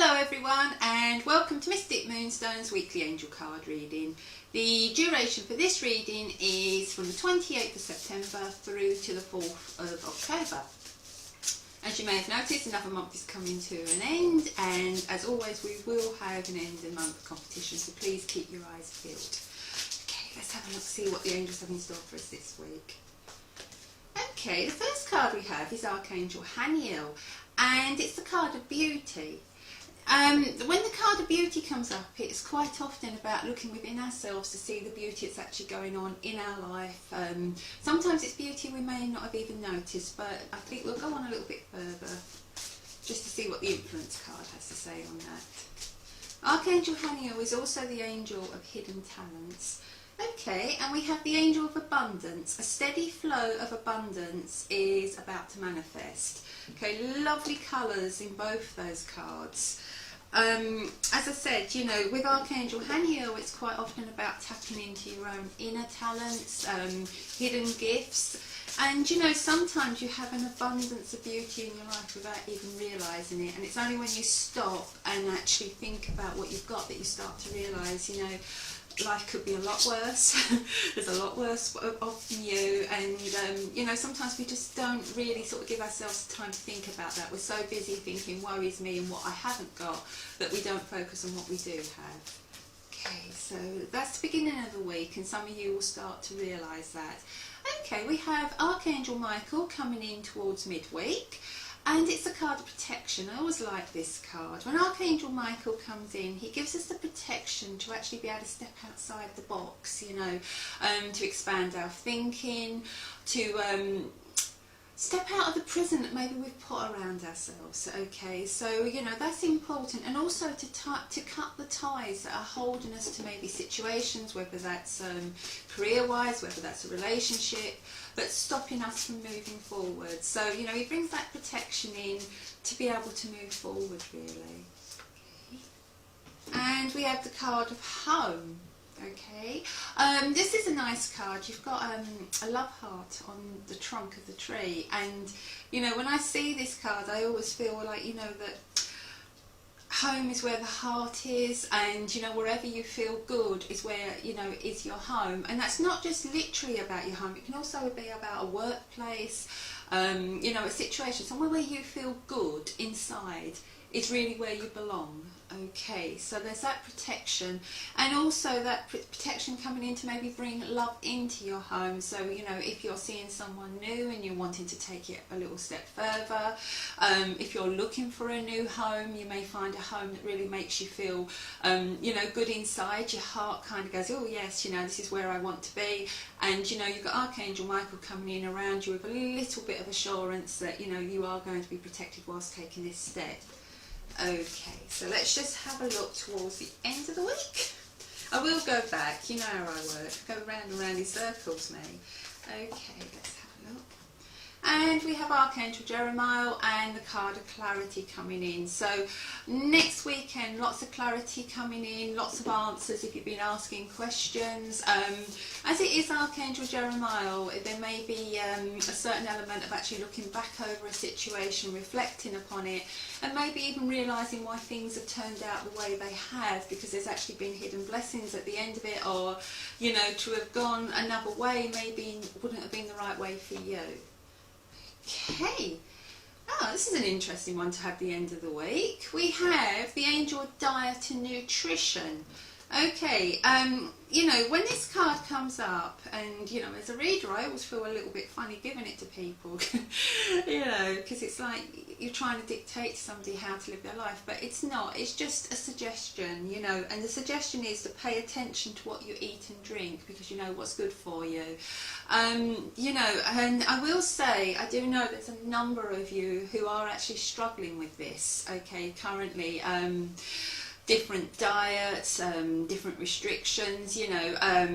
Hello everyone and welcome to Mystic Moonstone's weekly angel card reading. The duration for this reading is from the 28th of September through to the 4th of October. As you may have noticed, another month is coming to an end, and as always we will have an end of month competition, so please keep your eyes peeled. Okay, let's have a look, see what the angels have in store for us this week. Okay, the first card we have is Archangel Haniel, and it's the card of beauty. When the card of beauty comes up, it's quite often about looking within ourselves to see the beauty that's actually going on in our life. Sometimes it's beauty we may not have even noticed, but I think we'll go on a little bit further just to see what the influence card has to say on that. Archangel Haniel is also the angel of hidden talents. Okay, and we have the angel of abundance. A steady flow of abundance is about to manifest. Okay, lovely colours in both those cards. As I said, you know, with Archangel Haniel, it's quite often about tapping into your own inner talents, hidden gifts. And you know, sometimes you have an abundance of beauty in your life without even realising it, and it's only when you stop and actually think about what you've got that you start to realise, you know, life could be a lot worse. There's a lot worse off than you, and you know, sometimes we just don't really sort of give ourselves time to think about that. We're so busy thinking worries me and what I haven't got that we don't focus on what we do have. Okay, so that's the beginning of the week, and some of you will start to realise that. Okay, we have Archangel Michael coming in towards midweek. And it's a card of protection. I always like this card. When Archangel Michael comes in, he gives us the protection to actually be able to step outside the box, you know, to expand our thinking, to step out of the prison that maybe we've put around ourselves. Okay, so you know, that's important, and also to cut the ties that are holding us to maybe situations, whether that's career-wise, whether that's a relationship, that's stopping us from moving forward. So you know, he brings that protection in to be able to move forward, really. Okay. And we have the card of home. Okay, this is a nice card. You've got a love heart on the trunk of the tree, and you know, when I see this card I always feel like, you know, that home is where the heart is, and you know, wherever you feel good is where, you know, is your home. And that's not just literally about your home, it can also be about a workplace, you know, a situation, somewhere where you feel good inside is really where you belong. Okay, so there's that protection, and also that protection coming in to maybe bring love into your home. So you know, if you're seeing someone new and you're wanting to take it a little step further, if you're looking for a new home, you may find a home that really makes you feel you know, good inside. Your heart kind of goes, oh yes, you know, this is where I want to be. And you know, you've got Archangel Michael coming in around you with a little bit of assurance that, you know, you are going to be protected whilst taking this step. Okay, so let's just have a look towards the end of the week. I will go back, you know how I work, go round and round in circles, me. Okay, let's have a look. And we have Archangel Jeremiah and the card of clarity coming in. So next weekend, lots of clarity coming in, lots of answers if you've been asking questions. As it is Archangel Jeremiah, there may be a certain element of actually looking back over a situation, reflecting upon it, and maybe even realising why things have turned out the way they have, because there's actually been hidden blessings at the end of it, or you know, to have gone another way maybe wouldn't have been the right way for you. Okay, oh, this is an interesting one to have the end of the week. We have the angel of diet and nutrition. Okay, you know, when this card comes up, and you know, as a reader I always feel a little bit funny giving it to people, you know, because it's like you're trying to dictate to somebody how to live their life, but it's not, it's just a suggestion, you know, and the suggestion is to pay attention to what you eat and drink, because you know what's good for you. You know, and I will say, I do know there's a number of you who are actually struggling with this, okay, currently. Different diets, different restrictions, you know, I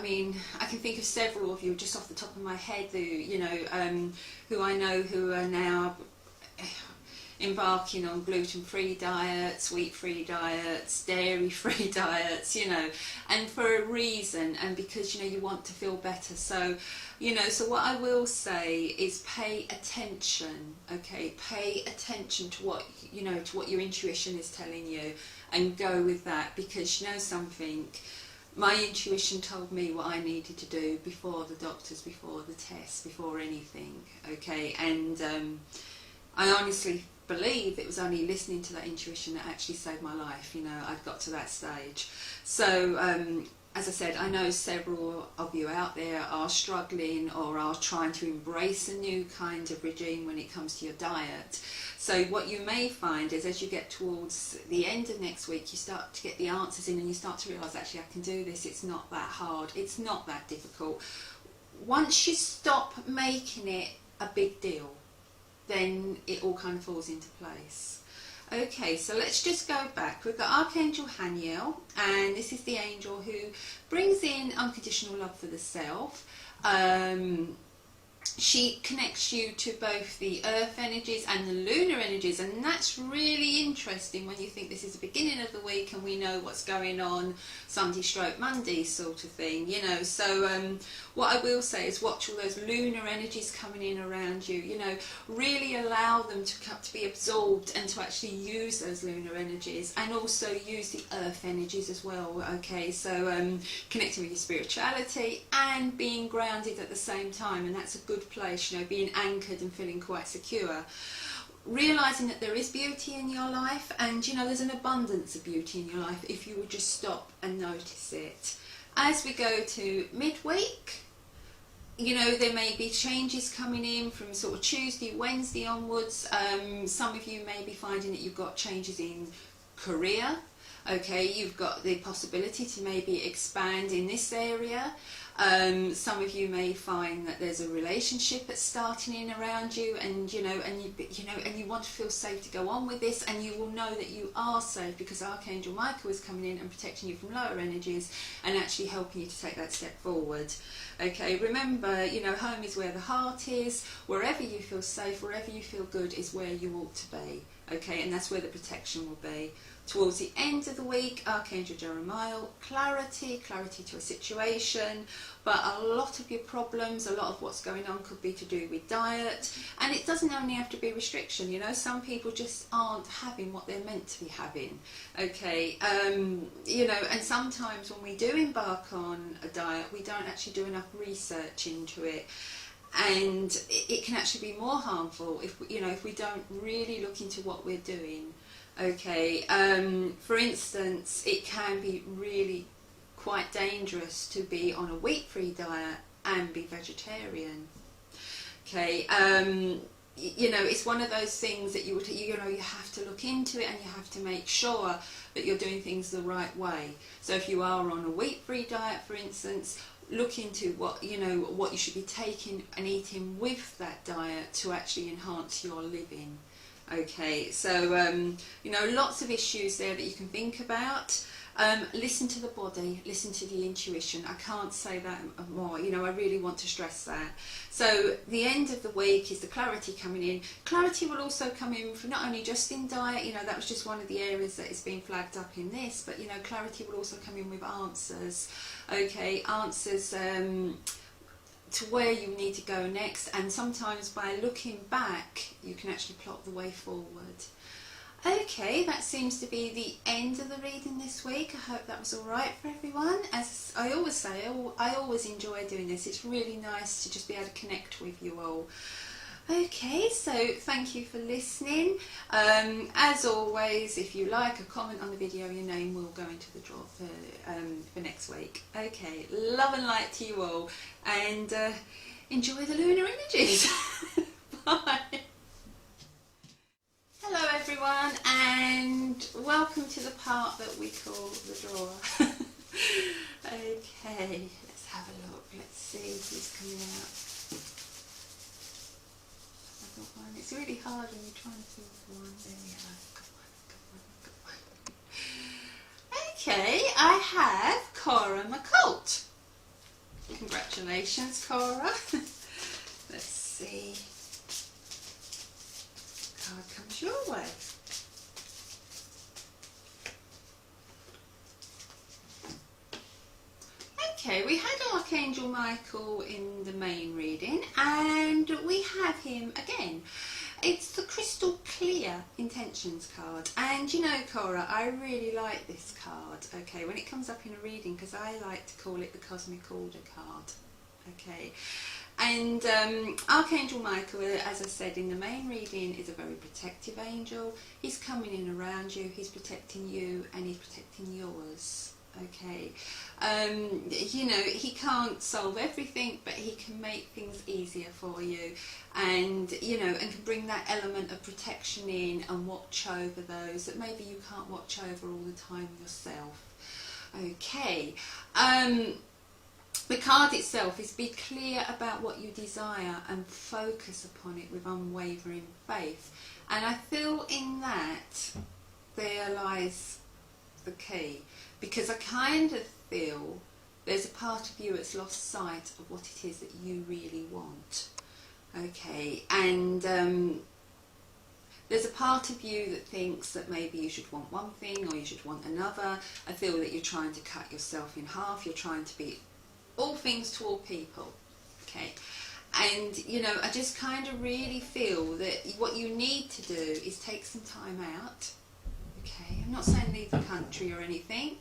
mean, I can think of several of you just off the top of my head who, you know, who I know who are now embarking on gluten-free diets, wheat-free diets, dairy-free diets, you know, and for a reason, and because, you know, you want to feel better. So, you know, so what I will say is pay attention, okay? Pay attention to what, you know, to what your intuition is telling you, and go with that, because, you know something, my intuition told me what I needed to do before the doctors, before the tests, before anything, okay? And I honestly believe it was only listening to that intuition that actually saved my life. You know, I'd got to that stage. So as I said, I know several of you out there are struggling or are trying to embrace a new kind of regime when it comes to your diet. So what you may find is, as you get towards the end of next week, you start to get the answers in, and you start to realise, actually, I can do this. It's not that hard. It's not that difficult. Once you stop making it a big deal, then it all kind of falls into place. Okay, so let's just go back. We've got Archangel Haniel, and this is the angel who brings in unconditional love for the self. She connects you to both the earth energies and the lunar energies, and that's really interesting when you think this is the beginning of the week and we know what's going on Sunday stroke Monday sort of thing, you know. So what I will say is watch all those lunar energies coming in around you, you know, really allow them to be absorbed and to actually use those lunar energies, and also use the earth energies as well, okay? So connecting with your spirituality and being grounded at the same time, and that's a good place, you know, being anchored and feeling quite secure. Realising that there is beauty in your life, and, you know, there's an abundance of beauty in your life if you would just stop and notice it. As we go to midweek, you know, there may be changes coming in from sort of Tuesday, Wednesday onwards. Some of you may be finding that you've got changes in career. Okay, you've got the possibility to maybe expand in this area. Some of you may find that there's a relationship that's starting in around you, and you want to feel safe to go on with this, and you will know that you are safe because Archangel Michael is coming in and protecting you from lower energies and actually helping you to take that step forward. Okay, remember, you know, home is where the heart is. Wherever you feel safe, wherever you feel good is where you ought to be. Okay, and that's where the protection will be. Towards the end of the week, Archangel Jeremiah, clarity to a situation, but a lot of your problems, a lot of what's going on could be to do with diet, and it doesn't only have to be restriction, you know, some people just aren't having what they're meant to be having, okay, you know, and sometimes when we do embark on a diet, we don't actually do enough research into it, and it can actually be more harmful if, you know, if we don't really look into what we're doing. Okay, for instance, it can be really quite dangerous to be on a wheat-free diet and be vegetarian. Okay, you know, it's one of those things that you have to look into it, and you have to make sure that you're doing things the right way. So if you are on a wheat-free diet, for instance, look into what you should be taking and eating with that diet to actually enhance your living. Okay, so you know, lots of issues there that you can think about. Listen to the body, listen to the intuition. I can't say that more, you know, I really want to stress that. So the end of the week is the clarity coming in. Clarity will also come in from not only just in diet, you know, that was just one of the areas that is being flagged up in this, but, you know, clarity will also come in with answers. Okay, answers to where you need to go next, and sometimes by looking back you can actually plot the way forward. Okay, that seems to be the end of the reading this week. I hope that was alright for everyone. As I always say, I always enjoy doing this. It's really nice to just be able to connect with you all. Okay, so thank you for listening. As always, if you like a comment on the video, your name will go into the draw for next week. Okay, love and light to you all, and enjoy the lunar images. Bye. Hello everyone, and welcome to the part that we call the drawer. Okay, let's have a look. Let's see who's coming out. It's really hard when you're trying to think of one. There we are. Come on. Okay, I have Cora McCult. Congratulations, Cora. Let's see. card comes your way. Okay, we had Archangel Michael in the main reading, and we have him again. It's the Crystal Clear Intentions card, and you know, Cora, I really like this card, okay, when it comes up in a reading, because I like to call it the Cosmic Order card, okay. And Archangel Michael, as I said in the main reading, is a very protective angel. He's coming in around you, he's protecting you, and he's protecting yours. Okay, you know, he can't solve everything, but he can make things easier for you, and you know, and can bring that element of protection in and watch over those that maybe you can't watch over all the time yourself. Okay, the card itself is be clear about what you desire and focus upon it with unwavering faith, and I feel in that there lies the key. Because I kind of feel there's a part of you that's lost sight of what it is that you really want. Okay, and there's a part of you that thinks that maybe you should want one thing or you should want another. I feel that you're trying to cut yourself in half. You're trying to be all things to all people. Okay, and you know, I just kind of really feel that what you need to do is take some time out. Okay, I'm not saying leave the country or anything,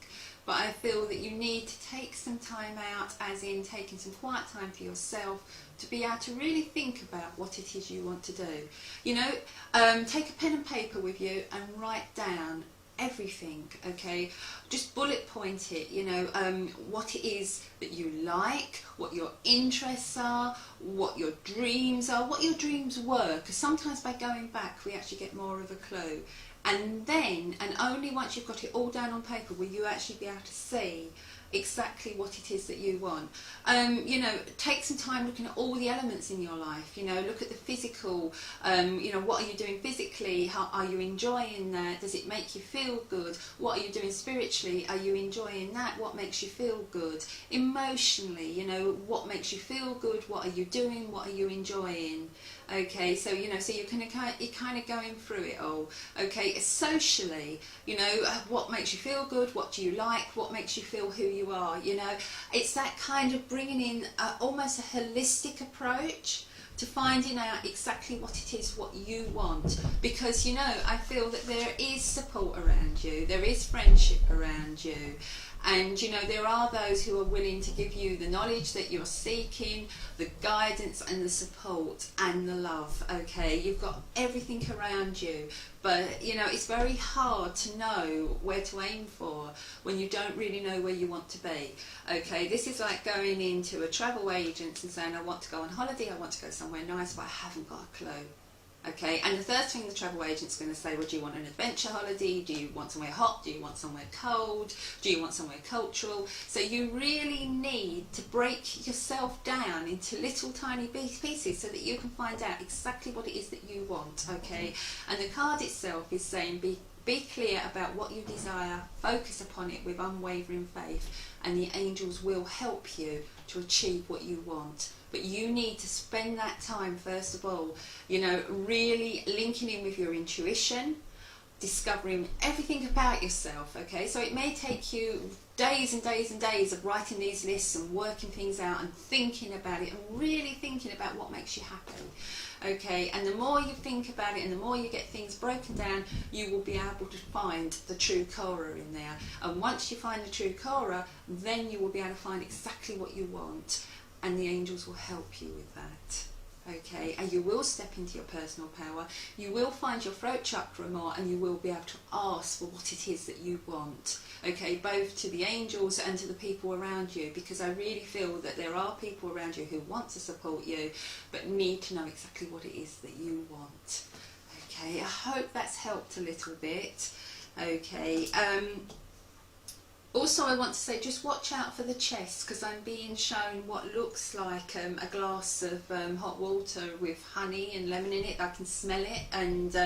but I feel that you need to take some time out, as in taking some quiet time for yourself to be able to really think about what it is you want to do. You know, take a pen and paper with you and write down everything, okay? Just bullet point it, you know, what it is that you like, what your interests are, what your dreams are, what your dreams were, because sometimes by going back we actually get more of a clue. And then, and only once you've got it all down on paper, will you actually be able to see exactly what it is that you want. You know, take some time looking at all the elements in your life. You know, look at the physical. You know, what are you doing physically? How are you enjoying that? Does it make you feel good? What are you doing spiritually? Are you enjoying that? What makes you feel good? Emotionally, you know, what makes you feel good? What are you doing? What are you enjoying? Okay, so you know, so you're kind of going through it all. Okay, socially, you know, what makes you feel good? What do you like? What makes you feel who you are? You know, it's that kind of bringing in almost a holistic approach to finding out exactly what it is what you want, because you know, I feel that there is support around you, there is friendship around you, and you know, there are those who are willing to give you the knowledge that you're seeking, the guidance and the support and the love. Okay, you've got everything around you, but you know, it's very hard to know where to aim for when you don't really know where you want to be. Okay, this is like going into a travel agent and saying, I want to go on holiday, I want to go somewhere nice, but I haven't got a clue. Okay, and the first thing the travel agent's going to say, well, do you want an adventure holiday? Do you want somewhere hot? Do you want somewhere cold? Do you want somewhere cultural? So you really need to break yourself down into little tiny pieces so that you can find out exactly what it is that you want, okay? And the card itself is saying, be clear about what you desire, focus upon it with unwavering faith, and the angels will help you to achieve what you want. But you need to spend that time, first of all, you know, really linking in with your intuition, discovering everything about yourself, okay? So it may take you days and days and days of writing these lists and working things out and thinking about it and really thinking about what makes you happy, okay? And the more you think about it and the more you get things broken down, you will be able to find the true Cora in there. And once you find the true Cora, then you will be able to find exactly what you want, and the angels will help you with that. Okay, and you will step into your personal power, you will find your throat chakra more, and you will be able to ask for what it is that you want, okay, both to the angels and to the people around you, because I really feel that there are people around you who want to support you but need to know exactly what it is that you want. Okay, I hope that's helped a little bit. Okay, also, I want to say, just watch out for the chest, because I'm being shown what looks like a glass of hot water with honey and lemon in it. I can smell it, and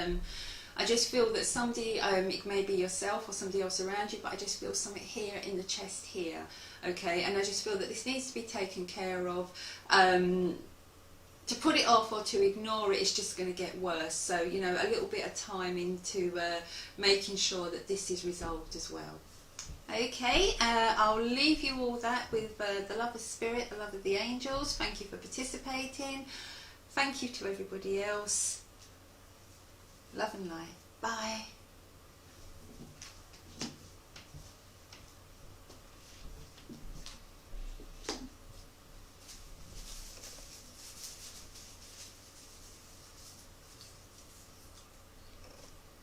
I just feel that somebody, it may be yourself or somebody else around you, but I just feel something here in the chest here, okay? And I just feel that this needs to be taken care of. to put it off or to ignore it is just going to get worse. So, you know, a little bit of time into making sure that this is resolved as well. Okay, I'll leave you all that with the love of spirit, the love of the angels. Thank you for participating. Thank you to everybody else. Love and light. Bye.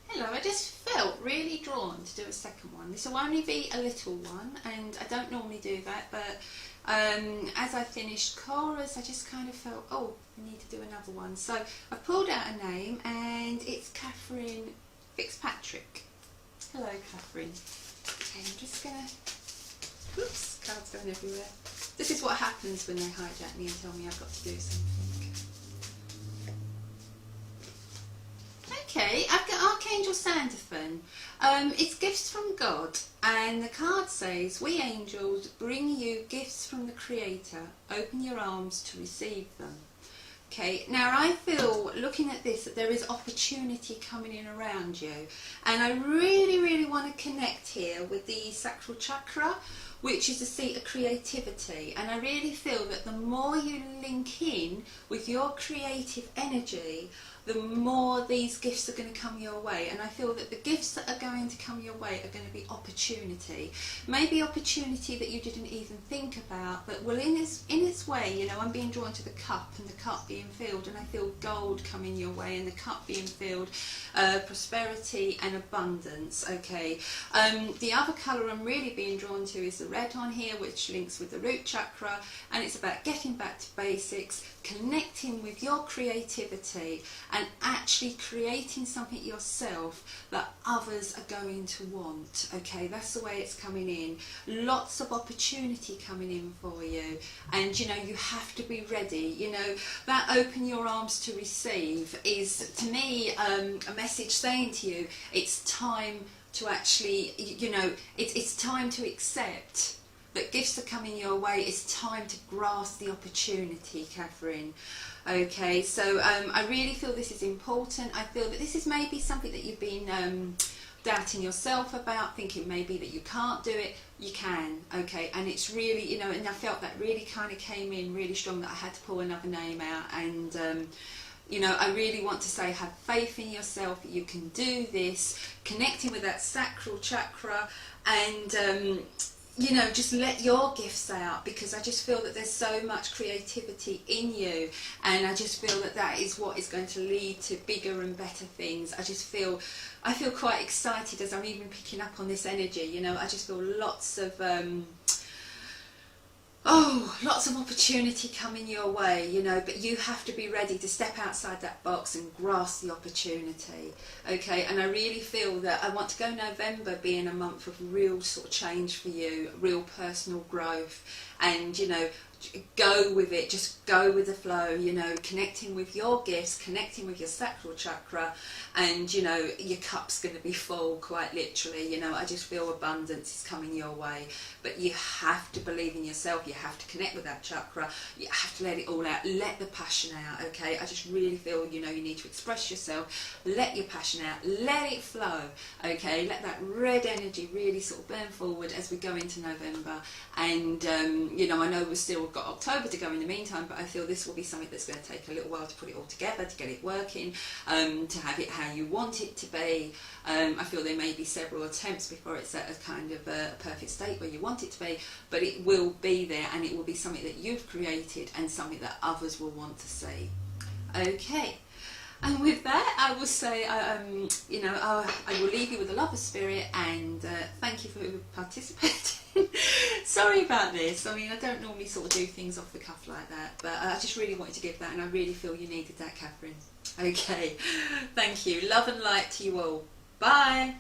Hello, I just felt really drawn to do a second one. This will only be a little one, and I don't normally do that, but as I finished chorus, I just kind of felt, oh, I need to do another one. So I pulled out a name, and it's Catherine Fitzpatrick. Hello, Catherine. Okay, I'm just gonna, oops, cards going everywhere. This is what happens when they hijack me and tell me I've got to do something. Okay, I've got Archangel Sandalphon. It's gifts from God, and the card says, we angels bring you gifts from the Creator. Open your arms to receive them. Okay, now I feel, looking at this, that there is opportunity coming in around you, and I really want to connect here with the sacral chakra, which is the seat of creativity. And I really feel that the more you link in with your creative energy, the more these gifts are going to come your way. And I feel that the gifts that are going to come your way are going to be opportunity. Maybe opportunity that you didn't even think about, but well, in its way, you know, I'm being drawn to the cup, and the cup being filled, and I feel gold coming your way, and the cup being filled, prosperity and abundance. Okay, the other colour I'm really being drawn to is the red on here, which links with the root chakra, and it's about getting back to basics, connecting with your creativity, and actually creating something yourself that others are going to want. Okay, that's the way it's coming in. Lots of opportunity coming in for you, and you know, you have to be ready. You know, that open your arms to receive is, to me, a message saying to you, it's time to actually, you know, it's time to accept that gifts are coming your way. It's time to grasp the opportunity, Catherine. Okay, so I really feel this is important. I feel that this is maybe something that you've been doubting yourself about, thinking maybe that you can't do it. You can, okay, and it's really, you know, and I felt that really kind of came in really strong, that I had to pull another name out. And you know, I really want to say, have faith in yourself. You can do this, connecting with that sacral chakra, and you know, just let your gifts out, because I just feel that there's so much creativity in you, and I just feel that that is what is going to lead to bigger and better things. I feel quite excited as I'm even picking up on this energy. You know, I just feel lots of lots of opportunity coming your way, you know, but you have to be ready to step outside that box and grasp the opportunity. Okay, and I really feel that I want to go November being a month of real sort of change for you, real personal growth, and you know, go with it, just go with the flow, you know, connecting with your gifts, connecting with your sacral chakra, and you know, your cup's going to be full, quite literally. You know, I just feel abundance is coming your way, but you have to believe in yourself. You have to connect with that chakra. You have to let it all out, let the passion out. Okay, I just really feel, you know, you need to express yourself, let your passion out, let it flow. Okay, let that red energy really sort of burn forward as we go into November. And you know, I know we've still got October to go in the meantime, but I feel this will be something that's going to take a little while to put it all together, to get it working, to have it how you want it to be. I feel there may be several attempts before it's at a kind of a perfect state where you want it to be, but it will be there, and it will be something that you've created and something that others will want to see. Okay. And with that, I will say, you know, I will leave you with the love of spirit, and thank you for participating. Sorry about this. I mean, I don't normally sort of do things off the cuff like that, but I just really wanted to give that, and I really feel you needed that, Catherine. Okay, thank you. Love and light to you all. Bye.